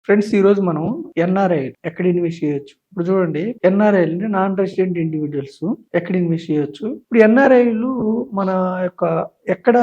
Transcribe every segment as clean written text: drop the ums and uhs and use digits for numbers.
Friends, ఈ రోజు మనం ఎన్ఆర్ఐ ఎక్కడ ఇన్వెస్ట్ చేయొచ్చు. ఇప్పుడు చూడండి, ఎన్ఆర్ఐలు నాన్ రెసిడెంట్ ఇండివిజువల్స్ ఎక్కడ ఇన్వెస్ట్ చేయొచ్చు. ఇప్పుడు ఎన్ఆర్ఐలు మన యొక్క ఎక్కడ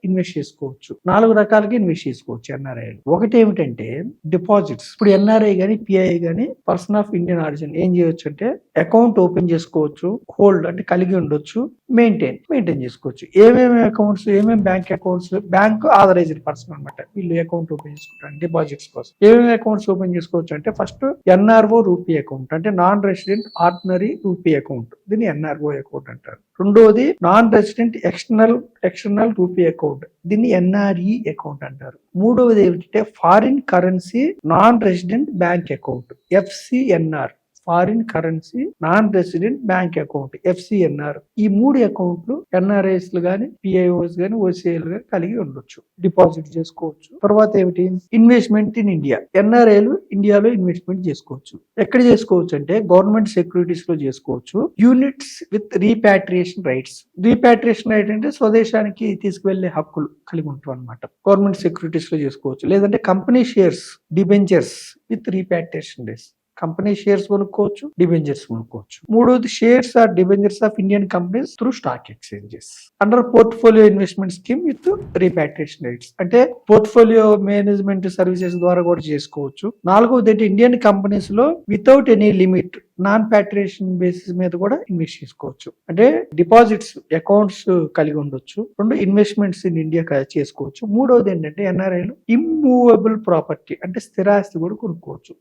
ఇన్వెస్ట్ చేసుకోవచ్చు. 4 రకాలుగా ఇన్వెస్ట్ చేసుకోవచ్చు ఎన్ఆర్ఐలు. ఒకటి ఏమిటంటే డిపాజిట్స్. ఇప్పుడు ఎన్ఆర్ఐ గానీ పిఐ గానీ పర్సన్ ఆఫ్ ఇండియన్ ఆరిజిన్ ఏం చేయొచ్చు అంటే అకౌంట్ ఓపెన్ చేసుకోవచ్చు, హోల్డ్ అంటే కలిగి ఉండొచ్చు, మెయింటైన్ చేసుకోవచ్చు. ఏమేమి అకౌంట్స్, ఏమేమి bank accounts, bank authorised person అనమాట వీళ్ళు అకౌంట్ ఓపెన్ చేసుకుంటారు డిపాజిట్స్ కోసం. ఏమేమి అకౌంట్స్ ఓపెన్ చేసుకోవచ్చు అంటే ఫస్ట్ ఎన్ఆర్ఓ రూపీ అకౌంట్ అంటే non resident ordinary rupee account, దీన్ని ఎన్ఆర్ఓ అకౌంట్ అంటారు. రెండోది non resident external rupee account, దీన్ని ఎన్ఆర్ఈ అకౌంట్ అంటారు. మూడవది ఏమిటంటే foreign currency non resident bank account, FCNR, foreign currency non resident bank account, FCNR. ఈ 3 అకౌంట్లు ఎన్ఆర్ఐస్ గానీ పిఐఓస్ గానీ ఓసిఐలు గానీ కలిగి ఉండొచ్చు, డిపాజిట్ చేసుకోవచ్చు. తర్వాత ఏమిటి, ఇన్వెస్ట్మెంట్ ఇన్ ఇండియా. ఎన్ఆర్ఐలు ఇండియాలో ఇన్వెస్ట్మెంట్ చేసుకోవచ్చు. ఎక్కడ చేసుకోవచ్చు అంటే గవర్నమెంట్ సెక్యూరిటీస్ లో చేసుకోవచ్చు. Units with repatriation rights. Repatriation right అంటే స్వదేశానికి తీసుకువెళ్లే హక్కులు కలిగి ఉంటాం అనమాట. గవర్నమెంట్ సెక్యూరిటీస్ లో చేసుకోవచ్చు. లేదంటే company shares, debentures with repatriation rights. Company shares కొనుక్కోవచ్చు, డిబెంచర్స్ కొనుక్కోవచ్చు. మూడోది shares or debentures of Indian companies through stock exchanges under portfolio investment scheme with repatriation rights. అంటే పోర్ట్ఫోలియో మేనేజ్మెంట్ సర్వీసెస్ ద్వారా కూడా చేసుకోవచ్చు. నాలుగోది అంటే ఇండియన్ కంపెనీస్ లో without any limit non patriation basis మీద కూడా ఇన్వెస్ట్ చేసుకోవచ్చు. అంటే డిపాజిట్స్ అకౌంట్స్ కలిగి ఉండొచ్చు. రెండు ఇన్వెస్ట్మెంట్స్ ఇన్ ఇండియా చేసుకోవచ్చు. మూడోది ఏంటంటే ఎన్ఆర్ఐలు ఇమ్మూవబుల్ ప్రాపర్టీ అంటే స్థిరాస్తి కూడా కొనుక్కోవచ్చు.